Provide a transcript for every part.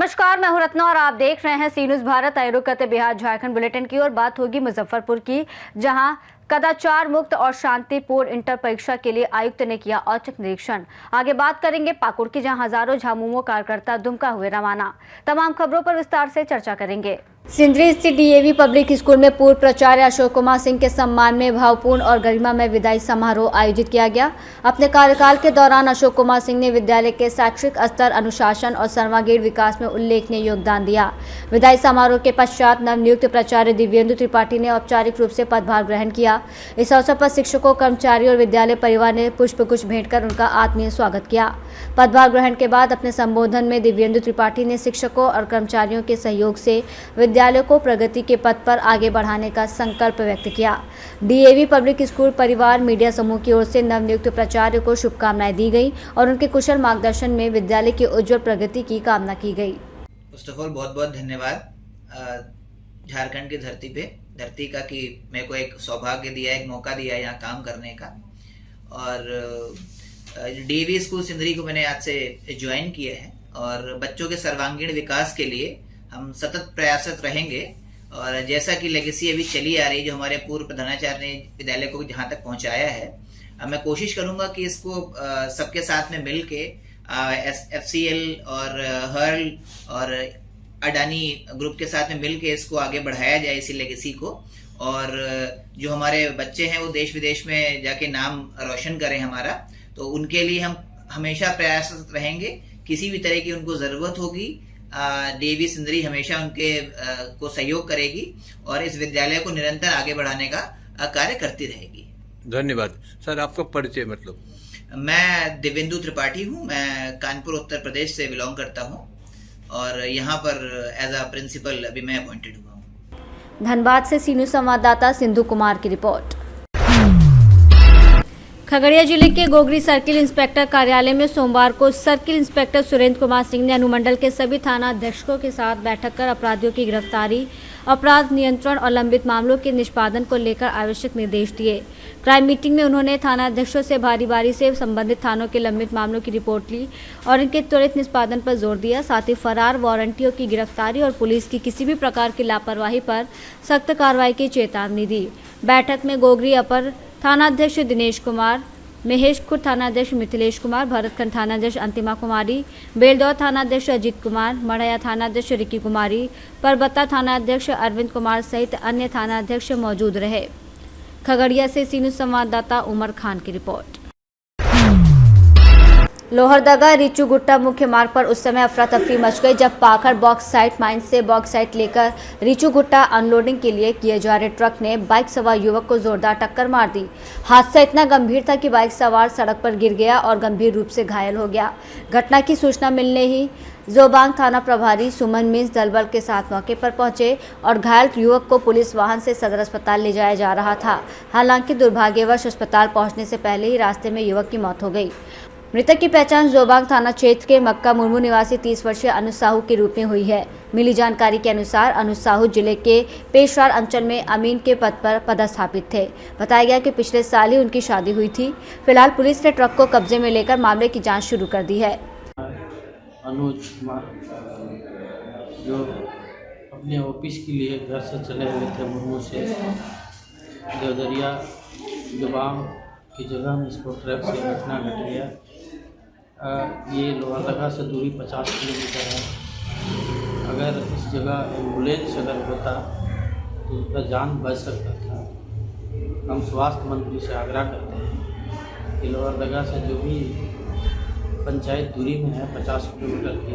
नमस्कार, मैं हूं रत्ना और आप देख रहे हैं सी न्यूज़ भारत। आए रुख करते बिहार झारखंड बुलेटिन की और बात होगी मुजफ्फरपुर की, जहां कदाचार मुक्त और शांतिपूर्ण इंटर परीक्षा के लिए आयुक्त ने किया औचक निरीक्षण। आगे बात करेंगे पाकुड़ की, जहां हजारों झामुमो कार्यकर्ता दुमका हुए रवाना। तमाम खबरों पर विस्तार से चर्चा करेंगे। सिंदरी स्थित डीएवी पब्लिक स्कूल में पूर्व प्राचार्य अशोक कुमार सिंह के सम्मान में भावपूर्ण और गरिमामय विदाई समारोह आयोजित किया गया। अपने कार्यकाल के दौरान अशोक कुमार सिंह ने विद्यालय के शैक्षिक स्तर, अनुशासन और सर्वांगीण विकास में उल्लेखनीय योगदान दिया। विदाई समारोह के पश्चात नवनियुक्त प्राचार्य दिव्येंदु त्रिपाठी ने औपचारिक रूप से पदभार ग्रहण किया। इस अवसर पर शिक्षकों, कर्मचारियों और विद्यालय परिवार ने पुष्पगुच्छ भेंटकर उनका आत्मीय स्वागत किया। पदभार ग्रहण के बाद अपने संबोधन में दिव्येंदु त्रिपाठी ने शिक्षकों और कर्मचारियों के सहयोग से विद्यालय को प्रगति के पथ पर आगे बढ़ाने का संकल्प व्यक्त किया। डीएवी पब्लिक स्कूल परिवार मीडिया समूह की ओर से नवनियुक्त प्राचार्य को शुभकामनाएं दी गई और उनके कुशल मार्गदर्शन में विद्यालय की उज्जवल प्रगति की कामना की गई। फर्स्ट ऑफ ऑल बहुत बहुत धन्यवाद झारखंड की धरती का कि मेरे को एक सौभाग्य दिया, एक मौका दिया यहाँ काम करने का। और डीएवी स्कूल सिंदरी को मैंने आज से ज्वाइन किया है और बच्चों के सर्वांगीण विकास के लिए हम सतत प्रयासरत रहेंगे। और जैसा कि लेगेसी अभी चली आ रही, जो हमारे पूर्व प्रधानाचार्य ने विद्यालय को जहाँ तक पहुँचाया है, मैं कोशिश करूँगा कि इसको सबके साथ में मिल के FCL और हर्ल और अडानी ग्रुप के साथ में मिल के इसको आगे बढ़ाया जाए, इसी लेगेसी को। और जो हमारे बच्चे हैं वो देश विदेश में जाके नाम रोशन करें हमारा, तो उनके लिए हम हमेशा प्रयासरत रहेंगे। किसी भी तरह की उनको ज़रूरत होगी, डीएवी सिंदरी हमेशा उनके को सहयोग करेगी और इस विद्यालय को निरंतर आगे बढ़ाने का कार्य करती रहेगी। धन्यवाद सर। आपका परिचय मतलब? मैं दिव्येंदु त्रिपाठी हूँ। मैं कानपुर उत्तर प्रदेश से बिलोंग करता हूँ और यहाँ पर एज अ प्रिंसिपल अभी मैं अपॉइंटेड हुआ हूँ। धनबाद से सी न्यूज़ संवाददाता सिंधु कुमार की रिपोर्ट। खगड़िया जिले के गोगरी सर्किल इंस्पेक्टर कार्यालय में सोमवार को सर्किल इंस्पेक्टर सुरेंद्र कुमार सिंह ने अनुमंडल के सभी थाना अधीक्षकों के साथ बैठक कर अपराधियों की गिरफ्तारी, अपराध नियंत्रण और लंबित मामलों के निष्पादन को लेकर आवश्यक निर्देश दिए। क्राइम मीटिंग में उन्होंने थाना अध्यक्षों से बारी से संबंधित थानों के लंबित मामलों की रिपोर्ट ली और इनके त्वरित निष्पादन पर जोर दिया। साथ ही फरार वारंटियों की गिरफ्तारी और पुलिस की किसी भी प्रकार की लापरवाही पर सख्त कार्रवाई की चेतावनी दी। बैठक में गोगरी अपर थानाध्यक्ष दिनेश कुमार, महेश खुर्द थानाध्यक्ष मिथिलेश कुमार, भरतखंड थानाध्यक्ष अंतिमा कुमारी, बेलदौर थानाध्यक्ष अजीत कुमार, मढ़ैया थानाध्यक्ष रिकी कुमारी, परबत्ता थानाध्यक्ष अरविंद कुमार सहित अन्य थानाध्यक्ष मौजूद रहे। खगड़िया से सी न्यूज़ संवाददाता उमर खान की रिपोर्ट। लोहरदगा रीचू गुट्टा मुख्य मार्ग पर उस समय अफरा तफरी मच गई जब पाखड़ बॉक्साइट माइन से बॉक्साइट लेकर रीचू गुट्टा अनलोडिंग के लिए किए जा रहे ट्रक ने बाइक सवार युवक को जोरदार टक्कर मार दी। हादसा इतना गंभीर था कि बाइक सवार सड़क पर गिर गया और गंभीर रूप से घायल हो गया। घटना की सूचना मिलने ही जोबांग थाना प्रभारी सुमन मिंस दलबल के साथ मौके पर पहुंचे और घायल युवक को पुलिस वाहन से सदर अस्पताल ले जाया जा रहा था। हालांकि दुर्भाग्यवश अस्पताल पहुंचने से पहले ही रास्ते में युवक की मौत हो गई। मृतक की पहचान जोबांग थाना क्षेत्र के मक्का मुर्मू निवासी 30 वर्षीय अनुज साहू के रूप में हुई है। मिली जानकारी के अनुसार अनुज साहू जिले के पेशवार अंचल में अमीन के पद पर पदस्थापित थे। बताया गया कि पिछले साल ही उनकी शादी हुई थी। फिलहाल पुलिस ने ट्रक को कब्जे में लेकर मामले की जांच शुरू कर दी है। अनुज कुमार जो अपने ऑफिस के लिए घर से चले हुए थे मुर्मू से देवदरिया जोबांग की जगह में इसको ट्रक से घटना घट गया। ये लोहरदगा से दूरी 50 किलोमीटर है। अगर इस जगह एम्बुलेंस अगर होता तो उसका जान बच सकता था। हम स्वास्थ्य मंत्री से आग्रह करते हैं कि लोहरदगा से जो भी पंचायत दूरी में है 50 किलोमीटर की,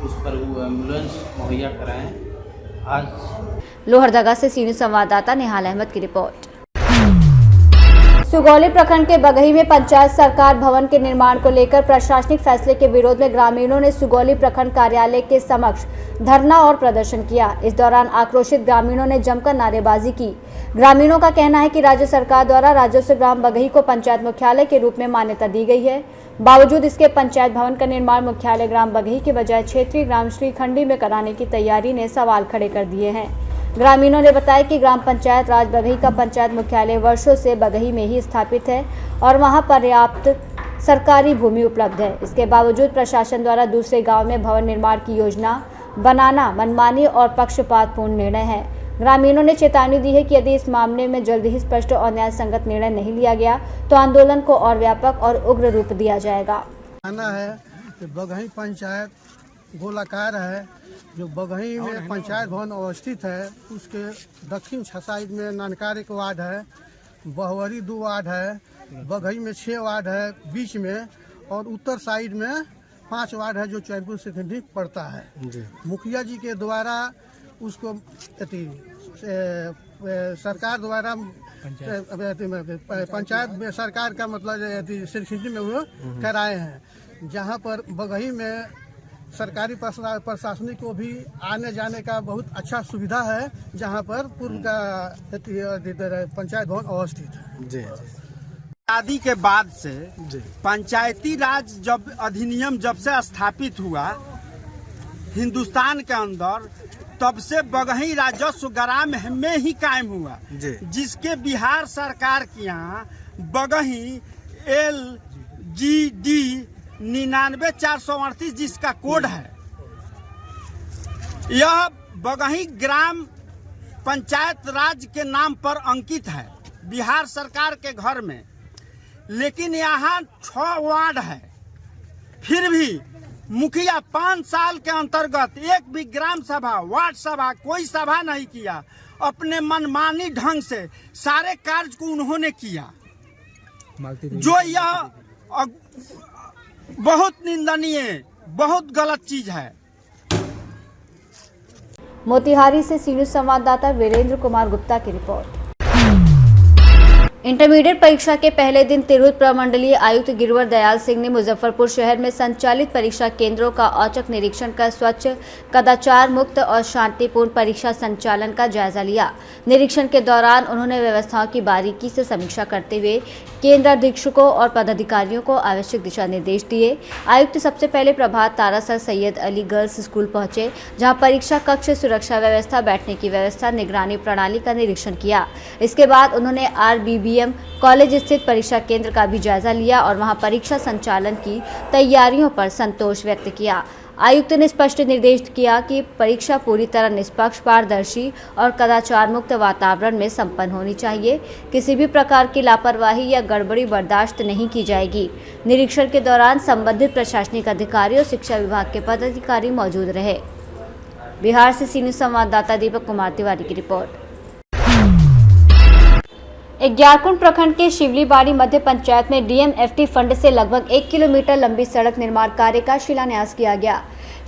उस पर वो एम्बुलेंस मुहैया कराएं। आज लोहरदगा से सी न्यूज़ संवाददाता निहाल अहमद की रिपोर्ट। सुगौली प्रखंड के बगही में पंचायत सरकार भवन के निर्माण को लेकर प्रशासनिक फैसले के विरोध में ग्रामीणों ने सुगौली प्रखंड कार्यालय के समक्ष धरना और प्रदर्शन किया। इस दौरान आक्रोशित ग्रामीणों ने जमकर नारेबाजी की। ग्रामीणों का कहना है कि राज्य सरकार द्वारा राजस्व ग्राम बगही को पंचायत मुख्यालय के रूप में मान्यता दी गई है। बावजूद इसके पंचायत भवन का निर्माण मुख्यालय ग्राम बगही के बजाय क्षेत्रीय ग्राम श्रीखंडी में कराने की तैयारी ने सवाल खड़े कर दिए हैं। ग्रामीणों ने बताया कि ग्राम पंचायत राज बगही का पंचायत मुख्यालय वर्षों से बगही में ही स्थापित है और वहां पर्याप्त सरकारी भूमि उपलब्ध है। इसके बावजूद प्रशासन द्वारा दूसरे गांव में भवन निर्माण की योजना बनाना मनमानी और पक्षपातपूर्ण निर्णय है। ग्रामीणों ने चेतावनी दी है कि यदि इस मामले में जल्द ही स्पष्ट और न्याय संगत निर्णय नहीं लिया गया तो आंदोलन को और व्यापक और उग्र रूप दिया जाएगा। कहना है कि बगही पंचायत गोलाकार है, जो बगही में पंचायत भवन अवस्थित है उसके दक्षिण साइड में ननकार एक वार्ड है, बहुवरी 2 वार्ड है, बगही में 6 वार्ड है बीच में, और उत्तर साइड में 5 वार्ड है जो चैनपुर सेकेंडरी पड़ता है। मुखिया जी के द्वारा उसको सरकार द्वारा पंचायत में सरकार का मतलब सिटी में वो कराए हैं, जहाँ पर बगही में सरकारी प्रशासनिक को भी आने जाने का बहुत अच्छा सुविधा है, जहाँ पर पूर्व का पंचायत भवन अवस्थित है। जी आदि के बाद से पंचायती राज जब अधिनियम जब से स्थापित हुआ हिंदुस्तान के अंदर, तब से बगही राजस्व ग्राम में ही कायम हुआ, जिसके बिहार सरकार के यहाँ बगही LGD 99,438 जिसका कोड है, यह बगही ग्राम पंचायत राज के नाम पर अंकित है बिहार सरकार के घर में। लेकिन यहाँ 6 वार्ड है, फिर भी मुखिया 5 साल के अंतर्गत एक भी ग्राम सभा, वार्ड सभा, कोई सभा नहीं किया। अपने मनमानी ढंग से सारे कार्य को उन्होंने किया, जो यह बहुत निंदनीय, बहुत गलत चीज है। मोतिहारी से सी न्यूज संवाददाता वीरेंद्र कुमार गुप्ता की रिपोर्ट। इंटरमीडिएट परीक्षा के पहले दिन तिरहुत प्रमंडलीय आयुक्त गिरवर दयाल सिंह ने मुजफ्फरपुर शहर में संचालित परीक्षा केंद्रों का औचक निरीक्षण कर स्वच्छ, कदाचार मुक्त और शांतिपूर्ण परीक्षा संचालन का जायजा लिया। निरीक्षण के दौरान उन्होंने व्यवस्थाओं की बारीकी से समीक्षा करते हुए केंद्राधीक्षकों और पदाधिकारियों को आवश्यक दिशा निर्देश दिए। आयुक्त सबसे पहले Prabhat Tara sir Syed Ali girls school पहुंचे, जहां परीक्षा कक्ष, सुरक्षा व्यवस्था, बैठने की व्यवस्था, निगरानी प्रणाली का निरीक्षण किया। इसके बाद उन्होंने RBBM कॉलेज स्थित परीक्षा केंद्र का भी जायजा लिया और वहां परीक्षा संचालन की तैयारियों पर संतोष व्यक्त किया। आयुक्त ने स्पष्ट निर्देश किया कि परीक्षा पूरी तरह निष्पक्ष, पारदर्शी और कदाचार मुक्त वातावरण में संपन्न होनी चाहिए। किसी भी प्रकार की लापरवाही या गड़बड़ी बर्दाश्त नहीं की जाएगी। निरीक्षण के दौरान संबंधित प्रशासनिक अधिकारी और शिक्षा विभाग के पदाधिकारी मौजूद रहे। बिहार से सी न्यूज संवाददाता दीपक कुमार तिवारी की रिपोर्ट। ग्यारकुंड प्रखंड के शिवलीबाड़ी मध्य पंचायत में DMFT फंड से लगभग 1 किलोमीटर लंबी सड़क निर्माण कार्य का शिलान्यास किया गया।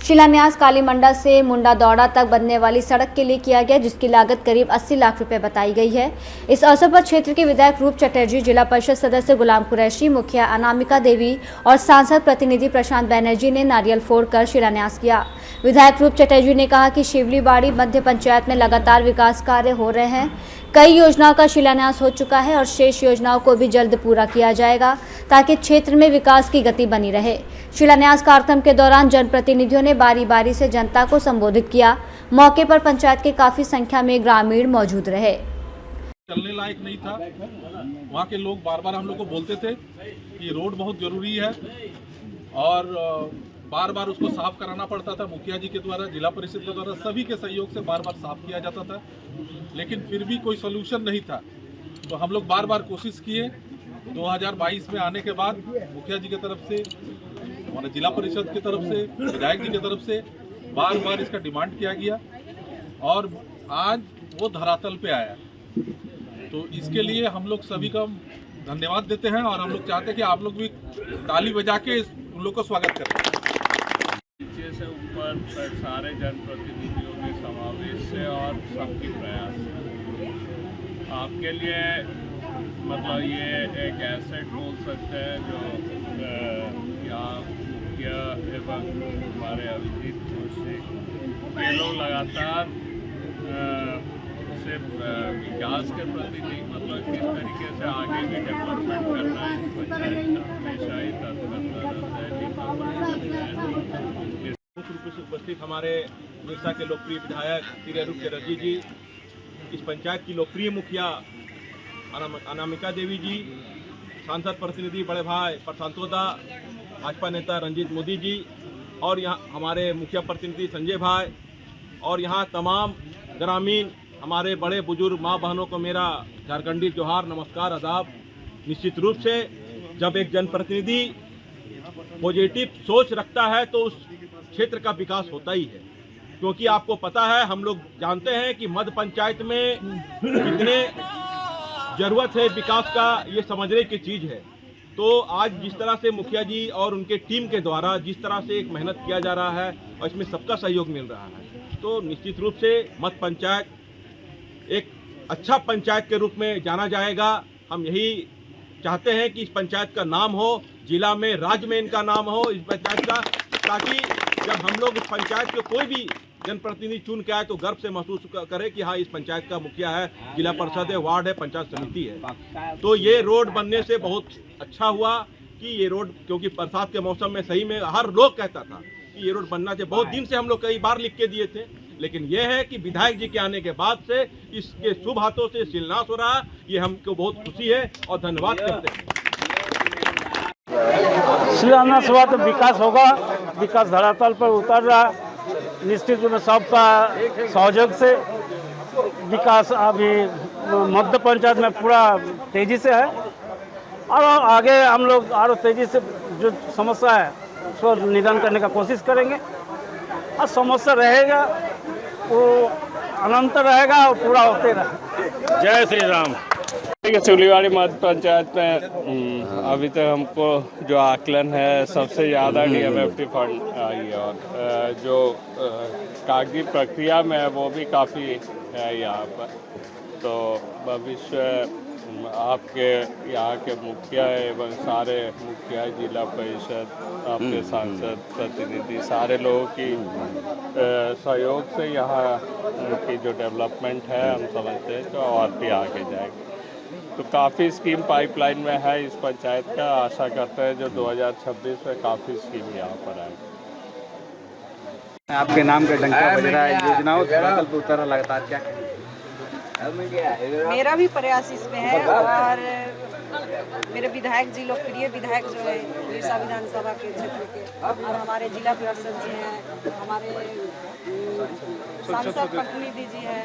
शिलान्यास कालीमंडा से मुंडा दौड़ा तक बनने वाली सड़क के लिए किया गया, जिसकी लागत करीब 80 लाख रुपए बताई गई है। इस अवसर पर क्षेत्र के विधायक रूप चटर्जी, जिला परिषद सदस्य गुलाम कुरैशी, मुखिया अनामिका देवी और सांसद प्रतिनिधि प्रशांत बैनर्जी ने नारियल फोड़कर शिलान्यास किया। विधायक रूप चटर्जी ने कहा कि शिवलीबाड़ी मध्य पंचायत में लगातार विकास कार्य हो रहे हैं। कई योजनाओं का शिलान्यास हो चुका है और शेष योजनाओं को भी जल्द पूरा किया जाएगा, ताकि क्षेत्र में विकास की गति बनी रहे। शिलान्यास कार्यक्रम के दौरान जनप्रतिनिधियों ने बारी बारी से जनता को संबोधित किया। मौके पर पंचायत के काफी संख्या में ग्रामीण मौजूद रहे। चलने लायक नहीं था, वहाँ के लोग बार बार हम लोग को बोलते थे कि रोड बहुत जरूरी है और बार बार उसको साफ कराना पड़ता था। मुखिया जी के द्वारा, जिला परिषद के द्वारा, सभी के सहयोग से बार बार साफ किया जाता था, लेकिन फिर भी कोई सोल्यूशन नहीं था। तो हम लोग बार बार कोशिश किए। 2022 में आने के बाद मुखिया जी की तरफ से, हमारे जिला परिषद की तरफ से, विधायक जी की तरफ से बार बार इसका डिमांड किया गया और आज वो धरातल पे आया। तो इसके लिए हम लोग सभी का धन्यवाद देते हैं और हम लोग चाहते हैं कि आप लोग भी ताली बजा के उन लोग को स्वागत करें। नीचे से ऊपर सारे जनप्रतिनिधियों के समावेश से और सबकी प्रयास से आपके लिए मतलब ये एक एसेट बोल सकते हैं जो यहाँ मुखिया एवं हमारे अभिजीत जोशी ये लोग लगातार सिर्फ विकास के प्रति नहीं, मतलब किस तरीके से आगे भी डेवलपमेंट करना है पंचायत का हमेशा ही तत्परता रहता है। मुख्य रूप से उपस्थित हमारे मिर्सा के लोकप्रिय विधायक तिरेरूप चटर्जी जी, इस पंचायत की लोकप्रिय मुखिया अनामिका देवी जी, सांसद प्रतिनिधि बड़े भाई प्रशांतोदा, भाजपा नेता रंजीत मोदी जी और यहाँ हमारे मुखिया प्रतिनिधि संजय भाई और यहाँ तमाम ग्रामीण हमारे बड़े बुजुर्ग माँ बहनों को मेरा झारखंडी जोहार, नमस्कार, आदाब। निश्चित रूप से जब एक जनप्रतिनिधि पॉजिटिव सोच रखता है तो उस क्षेत्र का विकास होता ही है, क्योंकि आपको पता है, हम लोग जानते हैं कि मध्य पंचायत में कितने जरूरत है विकास का, ये समझने की चीज़ है। तो आज जिस तरह से मुखिया जी और उनके टीम के द्वारा जिस तरह से एक मेहनत किया जा रहा है और इसमें सबका सहयोग मिल रहा है, तो निश्चित रूप से मध्य पंचायत एक अच्छा पंचायत के रूप में जाना जाएगा। हम यही चाहते हैं कि इस पंचायत का नाम हो, जिला में, राज्य में इनका नाम हो इस पंचायत का, ताकि जब हम लोग इस पंचायत के कोई भी जनप्रतिनिधि चुन के आए तो गर्व से महसूस करे कि हाँ, इस पंचायत का मुखिया है, जिला परिषद है, वार्ड है, पंचायत समिति है। तो ये रोड बनने से बहुत अच्छा हुआ कि ये रोड, क्योंकि बरसात के मौसम में सही में हर लोग कहता था कि ये रोड बनना चाहिए। बहुत दिन से हम लोग कई बार लिख के दिए थे, लेकिन यह है कि विधायक जी के आने के बाद से इसके शुभ हाथों से शिलान्यास हो रहा है, ये हमको बहुत खुशी है और धन्यवाद करते हैं। शिलान्यास हुआ तो विकास होगा, विकास धरातल पर उतर रहा है। निश्चित रूप में सबका सहयोग से विकास अभी मध्य पंचायत में पूरा तेजी से है और आगे हम लोग और तेजी से जो समस्या है उसको निदान करने का कोशिश करेंगे और समस्या रहेगा वो अनंत रहेगा और पूरा होते रहेगा। जय श्री राम। चुलीवाड़ी मध्य पंचायत में अभी तक हमको जो आकलन है सबसे ज़्यादा DMFT फंड आई है और जो कागजी प्रक्रिया में है वो भी काफ़ी है यहाँ पर। तो भविष्य आपके यहाँ के मुखिया एवं सारे मुखिया, जिला परिषद, आपके सांसद प्रतिनिधि, सारे लोगों की सहयोग से यहाँ की जो डेवलपमेंट है हम समझते हैं तो और भी आगे जाएगी। तो काफ़ी स्कीम पाइपलाइन में है इस पंचायत का, आशा करते हैं जो 2026 में काफ़ी स्कीम यहाँ पर आएगी। आपके नाम का डंका बज रहा है, योजनाओं धरातल पर उतर लगातार, क्या मेरा भी प्रयास इसमें है और मेरे विधायक जी, लोकप्रिय विधायक जो है विरसा विधानसभा के क्षेत्र के, और हमारे जिला परिषद जी हैं, हमारे सांसद प्रतिनिधि जी हैं,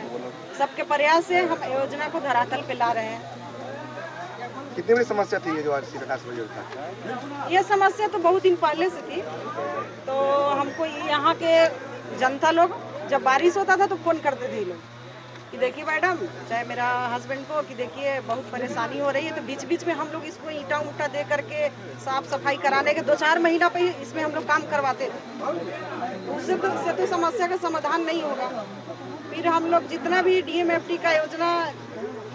सबके प्रयास से हम योजना को धरातल पे ला रहे हैं। कितनी बड़ी समस्या थी ये जो आरसी विकास योजना? ये समस्या तो बहुत दिन पहले से थी। तो हमको यहाँ के जनता लोग जब बारिश होता था तो फोन करते थे लोग कि देखिए मैडम, चाहे मेरा हस्बैंड को, कि देखिए बहुत परेशानी हो रही है। तो बीच बीच में हम लोग इसको ईंटा उटा दे करके साफ सफाई कराने के 2-4 महीना पे इसमें हम लोग काम करवाते थे। उससे तो समस्या का समाधान नहीं होगा। फिर हम लोग जितना भी DMFT का योजना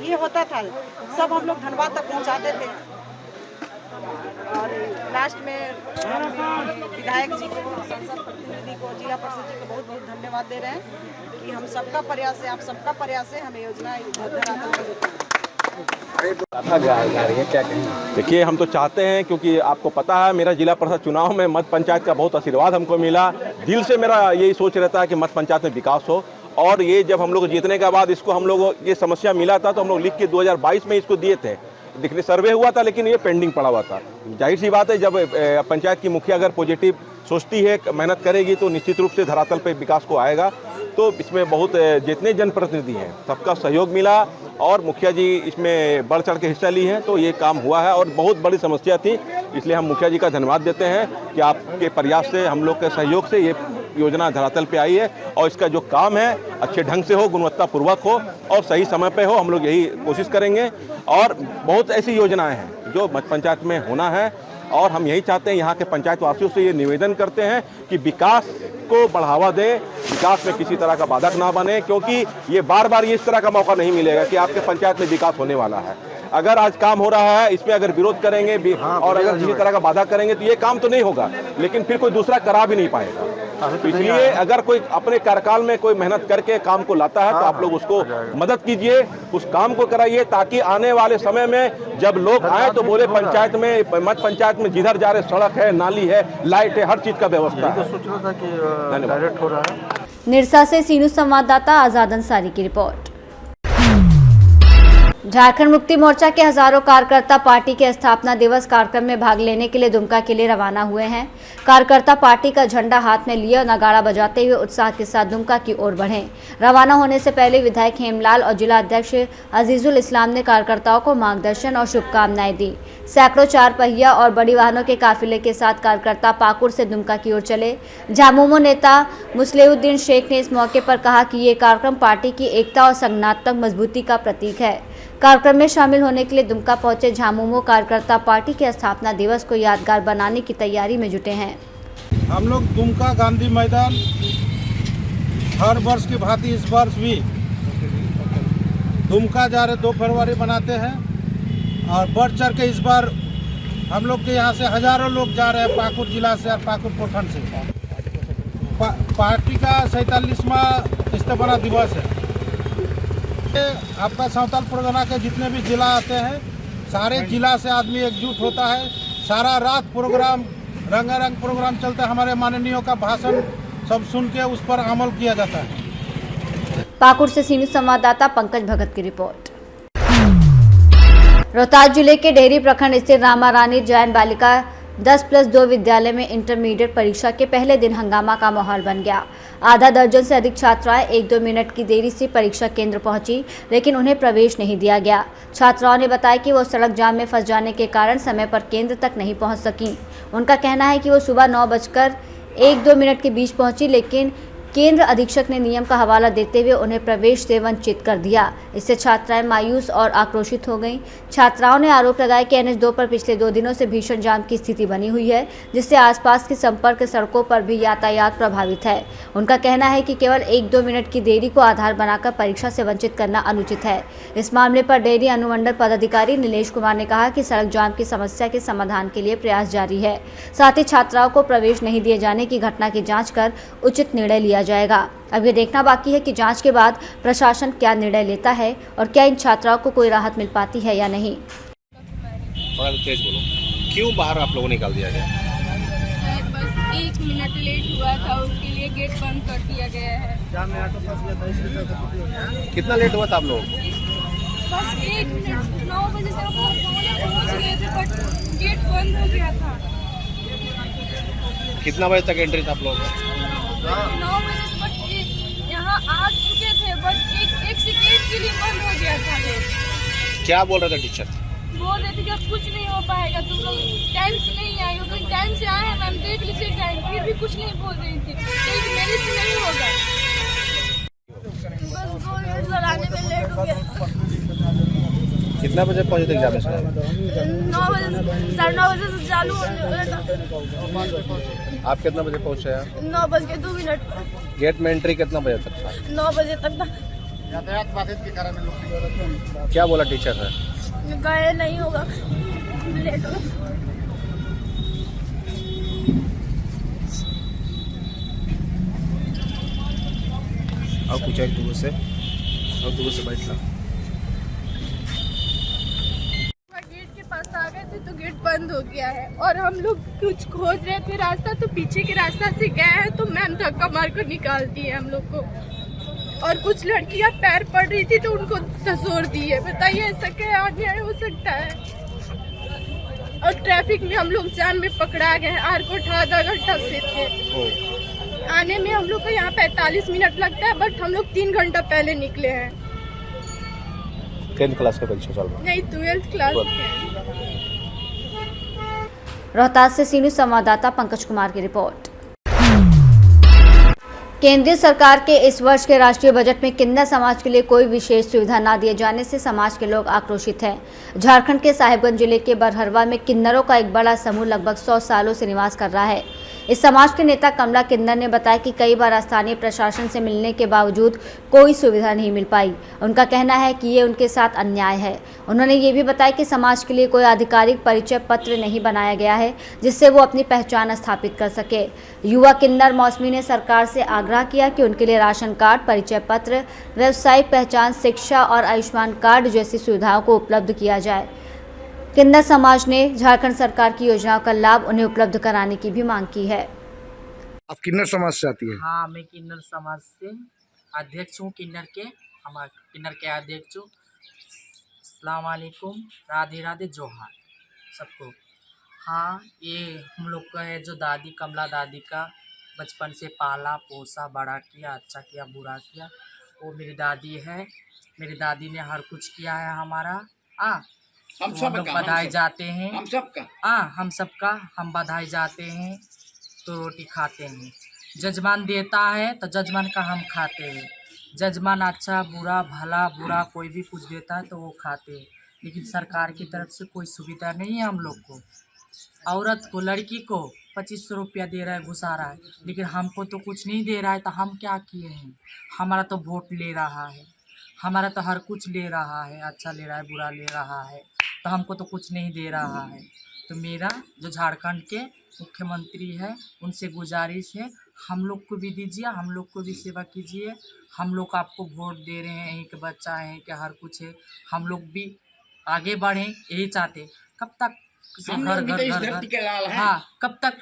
ये होता था सब हम लोग धनबाद तक पहुँचाते थे। और लास्ट में विधायक जी को, सांसद प्रतिनिधि को, जिला परिषद जी को बहुत बहुत धन्यवाद दे रहे हैं कि हम सबका प्रयास है, आप सबका प्रयास है, हमें योजना देखिए, हम तो चाहते हैं, क्योंकि आपको पता है मेरा जिला परिषद चुनाव में मध्य पंचायत का बहुत आशीर्वाद हमको मिला। दिल से मेरा यही सोच रहता है कि मध्य पंचायत में विकास हो। और ये जब हम लोग जीतने के बाद इसको हम लोग ये समस्या मिला था तो हम लोग लिख के 2022 में इसको दिए थे। देखने सर्वे हुआ था लेकिन ये पेंडिंग पड़ा हुआ था। जाहिर सी बात है, जब पंचायत की मुखिया अगर पॉजिटिव सोचती है, मेहनत करेगी तो निश्चित रूप से धरातल पे विकास को आएगा। तो इसमें बहुत जितने जनप्रतिनिधि हैं सबका सहयोग मिला और मुखिया जी इसमें बढ़ चढ़ के हिस्सा ली हैं, तो ये काम हुआ है। और बहुत बड़ी समस्या थी, इसलिए हम मुखिया जी का धन्यवाद देते हैं कि आपके प्रयास से, हम लोग के सहयोग से ये योजना धरातल पे आई है। और इसका जो काम है अच्छे ढंग से हो, गुणवत्तापूर्वक हो और सही समय पे हो। हम लोग यही कोशिश करेंगे। और बहुत ऐसी योजनाएं हैं जो मध्य पंचायत में होना है और हम यही चाहते हैं, यहाँ के पंचायत वासियों से ये निवेदन करते हैं कि विकास को बढ़ावा दें, विकास में किसी तरह का बाधक ना बने, क्योंकि ये बार बार ये इस तरह का मौका नहीं मिलेगा कि आपके पंचायत में विकास होने वाला है। अगर आज काम हो रहा है, इसमें अगर विरोध करेंगे भी और अगर किसी तरह का बाधा करेंगे तो ये काम तो नहीं होगा, लेकिन फिर कोई दूसरा करा भी नहीं पाएगा। तो इसलिए अगर कोई अपने कार्यकाल में कोई मेहनत करके काम को लाता है तो आप लोग उसको मदद कीजिए, उस काम को कराइए, ताकि आने वाले समय में जब लोग आए तो बोले पंचायत में, मध्य पंचायत में जिधर जा रहे सड़क है, नाली है, लाइट है, हर चीज का व्यवस्था है। सोच रहा था कि डायरेक्ट हो रहा है। निरसा से सीनू संवाददाता आजाद अंसारी की रिपोर्ट। झारखंड मुक्ति मोर्चा के हजारों कार्यकर्ता पार्टी के स्थापना दिवस कार्यक्रम में भाग लेने के लिए दुमका के लिए रवाना हुए हैं। कार्यकर्ता पार्टी का झंडा हाथ में लिए और नगाड़ा बजाते हुए उत्साह के साथ दुमका की ओर बढ़े। रवाना होने से पहले विधायक हेमलाल और जिला अध्यक्ष अजीजुल इस्लाम ने कार्यकर्ताओं को मार्गदर्शन और शुभकामनाएं दी। सैकड़ों चार पहिया और बड़ी वाहनों के काफिले के साथ कार्यकर्ता पाकुड़ से दुमका की ओर चले। झामुमो नेता मुस्लिउद्दीन शेख ने इस मौके पर कहा कि ये कार्यक्रम पार्टी की एकता और संगठनात्मक मजबूती का प्रतीक है। कार्यक्रम में शामिल होने के लिए दुमका पहुंचे झामुमो कार्यकर्ता पार्टी के स्थापना दिवस को यादगार बनाने की तैयारी में जुटे हैं। हम लोग दुमका गांधी मैदान हर वर्ष की भांति इस वर्ष भी दुमका जा रहे 2 फरवरी मनाते हैं और बढ़ चढ़ के इस बार हम लोग के यहाँ से हजारों लोग जा रहे हैं पाकुड़ जिला से और पाकुड़ प्रखंड से। पार्टी का 47वां स्थापना दिवस है। आपका सावताल परगना के जितने भी जिला आते हैं सारे जिला से आदमी एकजुट होता है। सारा रात प्रोग्राम रंगारंग प्रोग्राम चलता है। हमारे माननीयों का भाषण सब सुन के उस पर अमल किया जाता है। पाकुड़ से सीनियर संवाददाता पंकज भगत की रिपोर्ट। रोहतास जिले के डेहरी प्रखंड स्थित रामा रानी जैन बालिका 10+2 विद्यालय में इंटरमीडिएट परीक्षा के पहले दिन हंगामा का माहौल बन गया। आधा दर्जन से अधिक छात्राएं 1-2 मिनट की देरी से परीक्षा केंद्र पहुंची, लेकिन उन्हें प्रवेश नहीं दिया गया। छात्राओं ने बताया कि वो सड़क जाम में फंस जाने के कारण समय पर केंद्र तक नहीं पहुंच सकी। उनका कहना है कि वो सुबह 9:01-2 के बीच पहुंची, लेकिन केंद्र अधीक्षक ने नियम का हवाला देते हुए उन्हें प्रवेश से वंचित कर दिया। इससे छात्राएं मायूस और आक्रोशित हो गईं। छात्राओं ने आरोप लगाया कि NH2 पर पिछले 2 दिनों से भीषण जाम की स्थिति बनी हुई है, जिससे आसपास की संपर्क सड़कों पर भी यातायात प्रभावित है। उनका कहना है कि केवल 1-2 मिनट की देरी को आधार बनाकर परीक्षा से वंचित करना अनुचित है। इस मामले पर डेयरी अनुमंडल पदाधिकारी नीलेश कुमार ने कहा कि सड़क जाम की समस्या के समाधान के लिए प्रयास जारी है। साथ ही छात्राओं को प्रवेश नहीं दिए जाने की घटना की जाँच कर उचित निर्णय लिया जाएगा। अब ये देखना बाकी है कि जांच के बाद प्रशासन क्या निर्णय लेता है और क्या इन छात्राओं को कोई राहत मिल पाती है या नहीं। तेज बोलो, क्यों बाहर आप लोगों को निकाल दिया गया? सर बस 1 मिनट लेट हुआ था, उसके लिए गेट बंद कर दिया गया है। कितना लेट हुआ था आप लोग? बस 1 मिनट, 9 बजे से हम पहुँच गए थे, बट गेट बंद हो गया था। कितना बजे तक एंट्री था आप लोगों का? 9 बजे से, बट यहाँ आ चुके थे, बट एक सेकेंड के लिए बंद हो गया था। क्या बोल रहे थे टीचर? बोल रहे थे कि अब कुछ नहीं हो पाएगा, तुम लोग टाइम से नहीं आए हो। तो टाइम से आए हैं मैम, देख लीजिए टाइम, फिर भी कुछ नहीं बोल रही थी कि मेरे से नहीं होगा। बस 2 मिनट लगाने में लेट हो गया। कितना बजे पहुंचे थे एग्जाम में? 9 बजे, 9:30 बजे से चालू होने था। आप कितना बजे पहुंचे हैं? 9:02 गेट में एंट्री कितना बजे तक था? 9 बजे तक था। यातायात बाधित के कारण क्या बोला टीचर ने? गए नहीं होगा, लेट हो। और कुछ एक दूर से बैठ लो। गेट के पास आ गए थे तो गेट बंद हो गया है और हम लोग कुछ खोज रहे थे रास्ता, तो पीछे के रास्ता से गए हैं तो मैम धक्का मार कर निकाल दिए हम लोग को। और कुछ लड़कियां पैर पड़ रही थी तो उनको धसोर दिए। बताइए ऐसा क्या अन्याय हो सकता है? और ट्रैफिक में हम लोग जाम में पकड़ा गए हैं। आरकोट आधा घंटा से थे, आने में हम लोग को यहाँ 45 मिनट लगता है, बट हम लोग 3 घंटा पहले निकले हैं। 10th क्लास का परीक्षा चल रहा है? नहीं, 12th क्लास के। रोहतास से सीनियर संवाददाता पंकज कुमार की रिपोर्ट। केंद्रीय सरकार के इस वर्ष के राष्ट्रीय बजट में किन्नर समाज के लिए कोई विशेष सुविधा न दिए जाने से समाज के लोग आक्रोशित हैं। झारखंड के साहिबगंज जिले के बरहरवा में किन्नरों का एक बड़ा समूह लगभग 100 सालों से निवास कर रहा है। इस समाज के नेता कमला किन्नर ने बताया कि कई बार स्थानीय प्रशासन से मिलने के बावजूद कोई सुविधा नहीं मिल पाई। उनका कहना है कि ये उनके साथ अन्याय है। उन्होंने ये भी बताया कि समाज के लिए कोई आधिकारिक परिचय पत्र नहीं बनाया गया है जिससे वो अपनी पहचान स्थापित कर सके। युवा किन्नर मौसमी ने सरकार से आग्रह किया कि उनके लिए राशन कार्ड, परिचय पत्र, व्यावसायिक पहचान, शिक्षा और आयुष्मान कार्ड जैसी सुविधाओं को उपलब्ध किया जाए। किन्नर समाज ने झारखंड सरकार की योजनाओं का लाभ उन्हें उपलब्ध कराने की भी मांग की है। आप किन्नर समाज से आती है? हाँ, मैं किन्नर समाज से अध्यक्ष हूँ। किन्नर के अध्यक्ष हूँ। अस्सलाम वालेकुम, राधे राधे, जोहार सबको। हाँ, ये हम लोग का है जो दादी, कमला दादी का बचपन से पाला पोसा बड़ा किया, अच्छा किया बुरा किया, वो मेरी दादी है। मेरी दादी ने हर कुछ किया है हमारा। हम लोग बधाई जाते हैं, हम सबका हम बधाई जाते हैं तो रोटी खाते हैं। जजमान देता है तो जजमान का हम खाते हैं। जजमान अच्छा बुरा भला बुरा कोई भी कुछ देता है तो वो खाते हैं, लेकिन सरकार की तरफ से कोई सुविधा नहीं है हम लोग को। औरत को, लड़की को 2500 रुपया दे रहा है, घुसा रहा है, लेकिन हमको तो कुछ नहीं दे रहा है। तो हम क्या किए हैं? हमारा तो वोट ले रहा है, हमारा तो हर कुछ ले रहा है, अच्छा ले रहा है बुरा ले रहा है, तो हमको तो कुछ नहीं दे रहा है। तो मेरा जो झारखंड के मुख्यमंत्री है उनसे गुजारिश है, हम लोग को भी दीजिए, हम लोग को भी सेवा कीजिए। हम लोग आपको वोट दे रहे हैं, यहीं के बच्चा है कि हर कुछ है, हम लोग भी आगे बढ़ें यही चाहते। कब तक घर घर हाँ, कब तक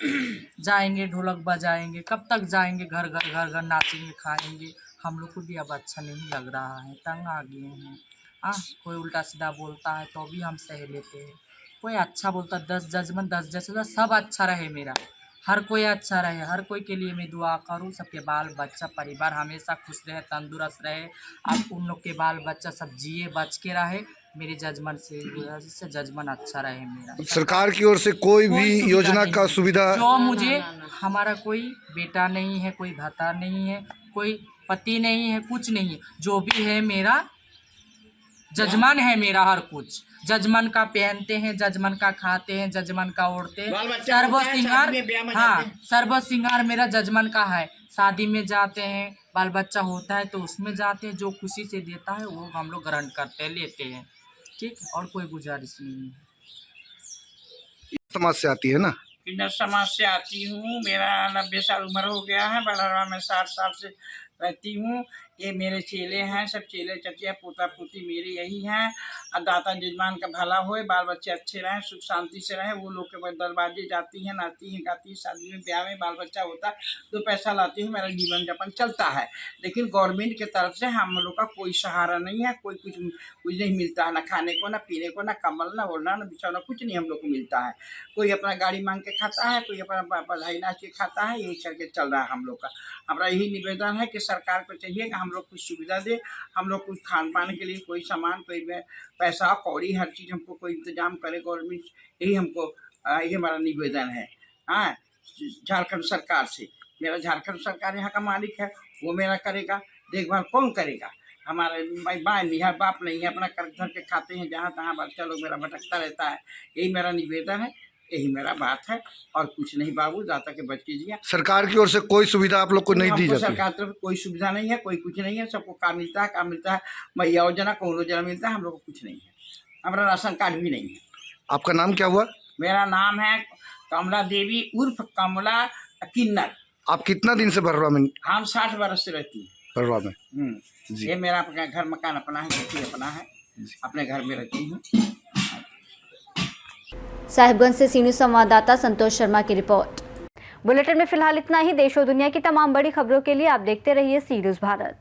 जाएंगे ढोलक बजाएंगे, कब तक जाएंगे घर घर नाचेंगे खाएंगे। हम लोग को भी अब अच्छा नहीं लग रहा है, तंग आ गए हैं। कोई उल्टा सीधा बोलता है तो भी हम सह लेते हैं, कोई अच्छा बोलता 10 जजमन 10 जज सब अच्छा रहे मेरा, हर कोई अच्छा रहे, हर कोई के लिए मैं दुआ करूँ। सबके बाल बच्चा परिवार हमेशा खुश रहे, तंदुरुस्त रहे, अब उन लोग के बाल बच्चा सब जिए बच के रहे। मेरे जजमन से जजमन अच्छा रहे मेरा। सरकार की ओर से कोई भी योजना का सुविधा जो मुझे, हमारा कोई बेटा नहीं है, कोई भत्ता नहीं है, कोई पति नहीं है, कुछ नहीं है। जो भी है मेरा जजमान है मेरा, हर कुछ जजमान का पहनते हैं, जजमान का खाते हैं, जजमान का ओढ़ते हैं। सर्व सिंगार, हाँ सर्व सिंगार मेरा जजमान का है। शादी में जाते हैं, बाल बच्चा होता है तो उसमें जाते हैं, जो खुशी से देता है वो हम लोग ग्रहण करते हैं, लेते हैं, ठीक। और कोई गुजारिश नहीं है। समाज से आती है ना? किन्नर समाज से आती हूँ। मेरा 90 साल उम्र हो गया है। बड़हरा में 60 साल से रहती हूँ। ये मेरे चेले हैं, सब चेले चटिया पोता पोती मेरे यही हैं। और दाता जजमान का भला होए, बाल बच्चे अच्छे रहें, सुख शांति से रहें। वो लोग के दरवाजे जाती हैं, नाती हैं, गाती हैं, शादी में ब्याह में बाल बच्चा होता है, 2 पैसा लाती हूँ, मेरा जीवन यापन चलता है। लेकिन गवर्नमेंट की तरफ से हम लोग का कोई सहारा नहीं है, कोई कुछ नहीं मिलता है, ना खाने को, ना पीने को, ना कम्बल, ना ओढ़ना, ना बिछौना, कुछ नहीं हम लोग को मिलता है। कोई अपना गाड़ी मांग के खाता है, कोई अपना बधाई नाच के खाता है, यही करके चल रहा है हम लोग का। हमारा यही निवेदन है कि सरकार को चाहिए कि हम लोग कुछ सुविधा दे, हम लोग कुछ खान पान के लिए कोई सामान, कोई पैसा कौड़ी, हर चीज़ हमको कोई इंतजाम करे गवर्नमेंट। यही हमको, यही हमारा निवेदन है। हाँ, झारखंड सरकार से। मेरा झारखंड सरकार यहाँ का मालिक है, वो मेरा करेगा, देखभाल कौन करेगा? हमारे भाई नहीं है, बाप नहीं है, अपना कर धर के खाते हैं, जहाँ तहाँ बच्चा लोग मेरा भटकता रहता है। यही मेरा निवेदन है, यही मेरा बात है, और कुछ नहीं बाबू, दाता के बच कीजिए। सरकार की ओर से कोई सुविधा आप लोग को नहीं दी जाती? सरकार तरफ कोई सुविधा नहीं है, कोई कुछ नहीं है। सबको काम मिलता है, मैया योजना कौन योजना मिलता है, हम लोग को कुछ नहीं है। हमारा राशन कार्ड भी नहीं है। आपका नाम क्या हुआ? मेरा नाम है कमला देवी उर्फ कमला किन्नर। आप कितना दिन से बड़हरा में? हम 60 वर्ष से रहती है बड़हरा में। ये मेरा अपना घर मकान अपना है, खेती अपना है, अपने घर में रहती हूँ। साहिबगंज से सी न्यूज़ संवाददाता संतोष शर्मा की रिपोर्ट। बुलेटिन में फिलहाल इतना ही। देश और दुनिया की तमाम बड़ी खबरों के लिए आप देखते रहिए सी न्यूज़ भारत।